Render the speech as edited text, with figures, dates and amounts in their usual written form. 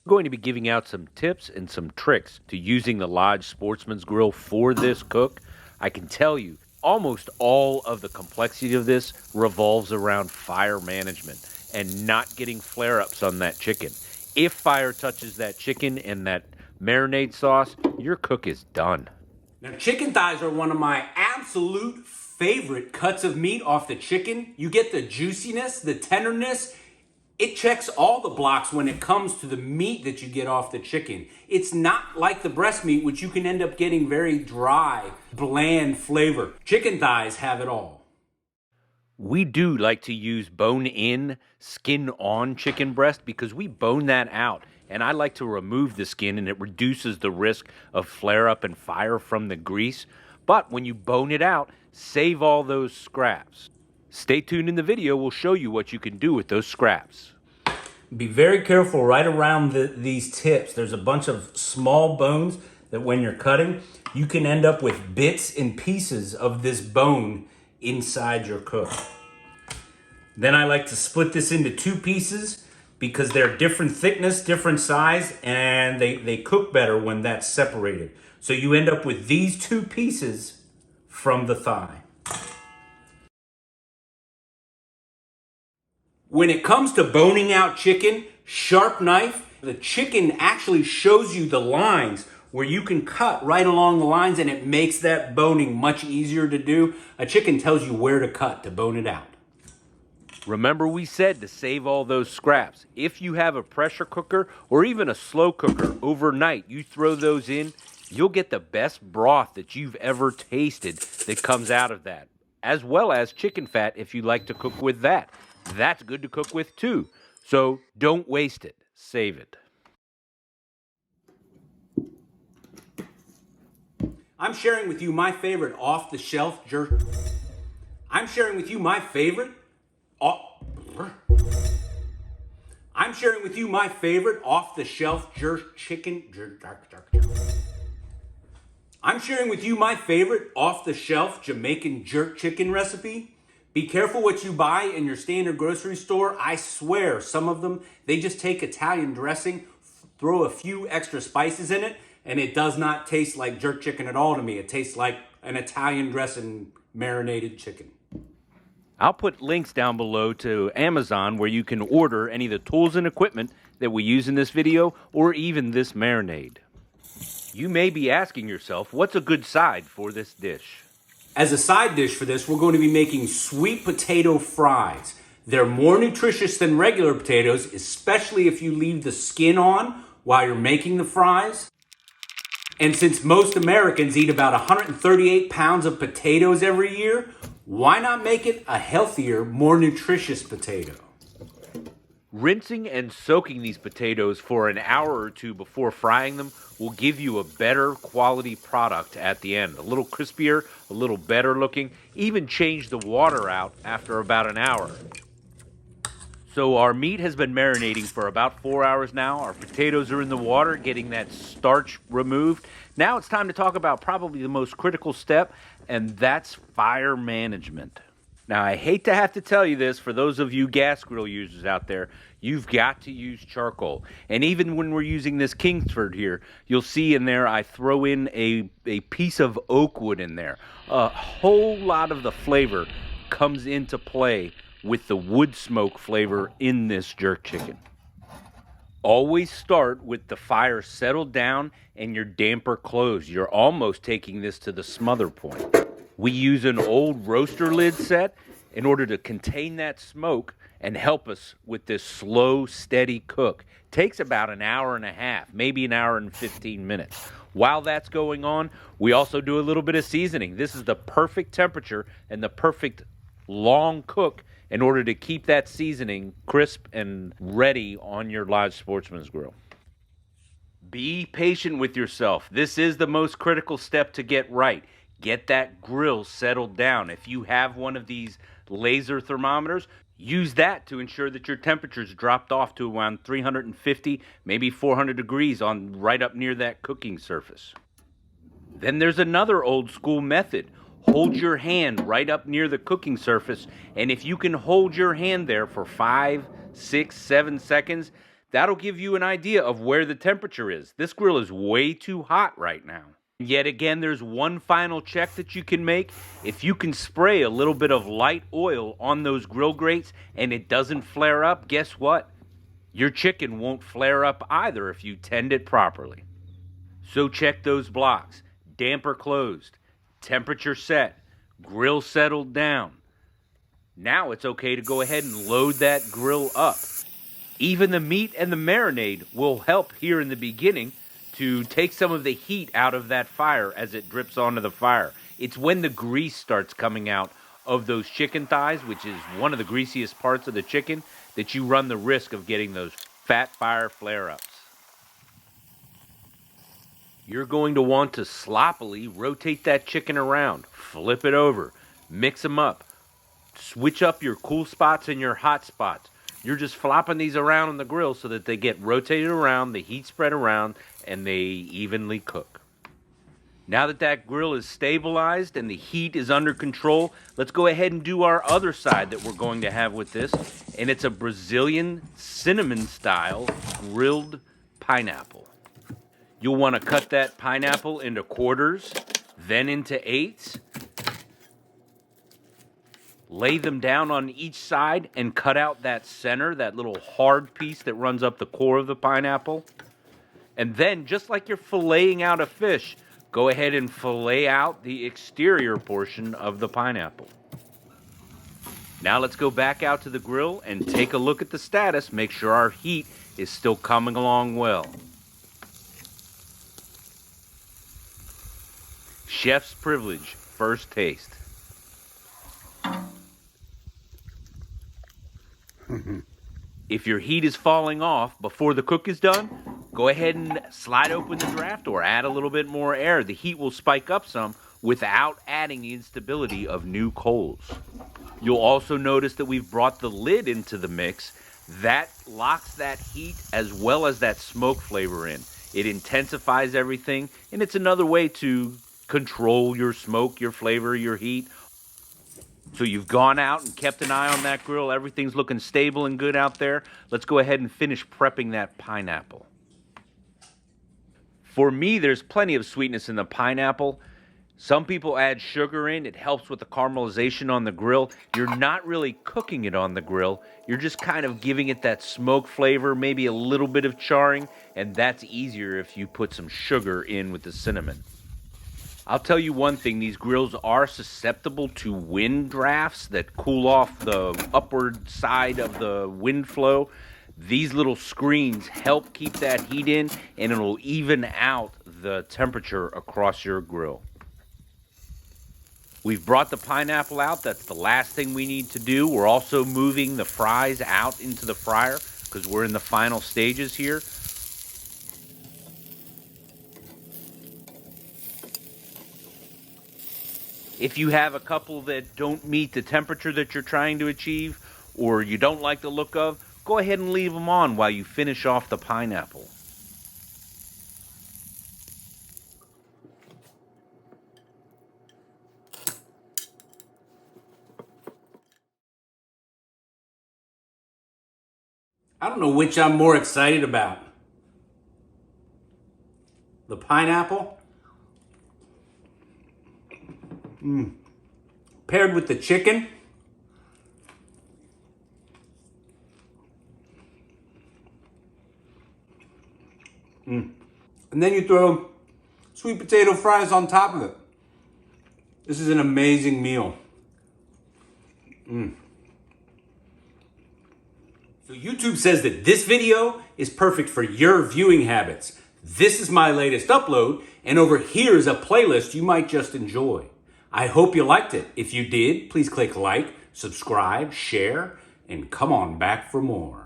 I'm going to be giving out some tips and some tricks to using the Lodge Sportsman's Grill for this cook. I can tell you, almost all of the complexity of this revolves around fire management and not getting flare-ups on that chicken. If fire touches that chicken and that marinade sauce, your cook is done. Now, chicken thighs are one of my absolute favorite cuts of meat off the chicken. You get the juiciness, the tenderness. It checks all the blocks when it comes to the meat that you get off the chicken. It's not like the breast meat, which you can end up getting very dry, bland flavor. Chicken thighs have it all. We do like to use bone-in, skin-on chicken breast because we bone that out. And I like to remove the skin, and it reduces the risk of flare-up and fire from the grease. But when you bone it out, save all those scraps. Stay tuned in the video. We'll show you what you can do with those scraps. Be very careful right around these tips. There's a bunch of small bones that when you're cutting, you can end up with bits and pieces of this bone inside your cook. Then I like to split this into two pieces because they're different thickness, different size, and they cook better when that's separated. So you end up with these two pieces from the thigh. When it comes to boning out chicken, sharp knife, the chicken actually shows you the lines where you can cut right along the lines, and it makes that boning much easier to do. A chicken tells you where to cut to bone it out. Remember we said to save all those scraps. If you have a pressure cooker or even a slow cooker overnight, you throw those in, you'll get the best broth that you've ever tasted that comes out of that, as well as chicken fat if you like to cook with that. That's good to cook with too. So don't waste it. Save it. I'm sharing with you my favorite off-the-shelf jerk. I'm sharing with you my favorite off-the-shelf jerk chicken. I'm sharing with you my favorite off-the-shelf Jamaican jerk chicken recipe. Be careful what you buy in your standard grocery store. I swear, some of them, they just take Italian dressing, throw a few extra spices in it, and it does not taste like jerk chicken at all to me. It tastes like an Italian dressing marinated chicken. I'll put links down below to Amazon where you can order any of the tools and equipment that we use in this video or even this marinade. You may be asking yourself, what's a good side for this dish? As a side dish for this, we're going to be making sweet potato fries. They're more nutritious than regular potatoes, especially if you leave the skin on while you're making the fries. And since most Americans eat about 138 pounds of potatoes every year, why not make it a healthier, more nutritious potato? Rinsing and soaking these potatoes for an hour or two before frying them will give you a better quality product at the end. A little crispier, a little better looking, even change the water out after about an hour. So our meat has been marinating for about 4 hours now. Our potatoes are in the water, getting that starch removed. Now it's time to talk about probably the most critical step, and that's fire management. Now, I hate to have to tell you this, for those of you gas grill users out there, you've got to use charcoal. And even when we're using this Kingsford here, you'll see in there I throw in a piece of oak wood in there. A whole lot of the flavor comes into play with the wood smoke flavor in this jerk chicken. Always start with the fire settled down and your damper closed. You're almost taking this to the smother point. We use an old roaster lid set in order to contain that smoke and help us with this slow, steady cook. Takes about an hour and a half, maybe an hour and 15 minutes. While that's going on, we also do a little bit of seasoning. This is the perfect temperature and the perfect long cook in order to keep that seasoning crisp and ready on your Lodge Sportsman's Grill. Be patient with yourself. This is the most critical step to get right. Get that grill settled down. If you have one of these laser thermometers, use that to ensure that your temperature's dropped off to around 350, maybe 400 degrees on right up near that cooking surface. Then there's another old school method. Hold your hand right up near the cooking surface, and if you can hold your hand there for 5, 6, 7 seconds, That'll give you an idea of where the temperature is. This grill is way too hot right now. Yet again, there's one final check that you can make. If you can spray a little bit of light oil on those grill grates and it doesn't flare up, guess what? Your chicken won't flare up either if you tend it properly. So check those blocks. Damper closed, temperature set, grill settled down. Now it's okay to go ahead and load that grill up. Even the meat and the marinade will help here in the beginning to take some of the heat out of that fire as it drips onto the fire. It's when the grease starts coming out of those chicken thighs, which is one of the greasiest parts of the chicken, that you run the risk of getting those fat fire flare-ups. You're going to want to sloppily rotate that chicken around, flip it over, mix them up, switch up your cool spots and your hot spots. You're just flopping these around on the grill so that they get rotated around, the heat spread around, and they evenly cook. Now that that grill is stabilized and the heat is under control, let's go ahead and do our other side that we're going to have with this. And it's a Brazilian cinnamon style grilled pineapple. You'll want to cut that pineapple into quarters, then into eighths. Lay them down on each side and cut out that center, that little hard piece that runs up the core of the pineapple. And then, just like you're filleting out a fish, go ahead and fillet out the exterior portion of the pineapple. Now let's go back out to the grill and take a look at the status. Make sure our heat is still coming along well. Chef's privilege, first taste. If your heat is falling off before the cook is done, go ahead and slide open the draft door. Add a little bit more air. The heat will spike up some without adding the instability of new coals. You'll also notice that we've brought the lid into the mix. That locks that heat as well as that smoke flavor in. It intensifies everything, and it's another way to control your smoke, your flavor, your heat. So you've gone out and kept an eye on that grill. Everything's looking stable and good out there. Let's go ahead and finish prepping that pineapple. For me, there's plenty of sweetness in the pineapple. Some people add sugar in. It helps with the caramelization on the grill. You're not really cooking it on the grill. You're just kind of giving it that smoke flavor, maybe a little bit of charring, and that's easier if you put some sugar in with the cinnamon. I'll tell you one thing, these grills are susceptible to wind drafts that cool off the upward side of the wind flow. These little screens help keep that heat in, and it'll even out the temperature across your grill. We've brought the pineapple out. That's the last thing we need to do. We're also moving the fries out into the fryer because we're in the final stages here. If you have a couple that don't meet the temperature that you're trying to achieve or you don't like the look of, go ahead and leave them on while you finish off the pineapple. I don't know which I'm more excited about. The pineapple paired with the chicken. And then you throw sweet potato fries on top of it. This is an amazing meal. So YouTube says that this video is perfect for your viewing habits. This is my latest upload, and over here is a playlist you might just enjoy. I hope you liked it. If you did, please click like, subscribe, share, and come on back for more.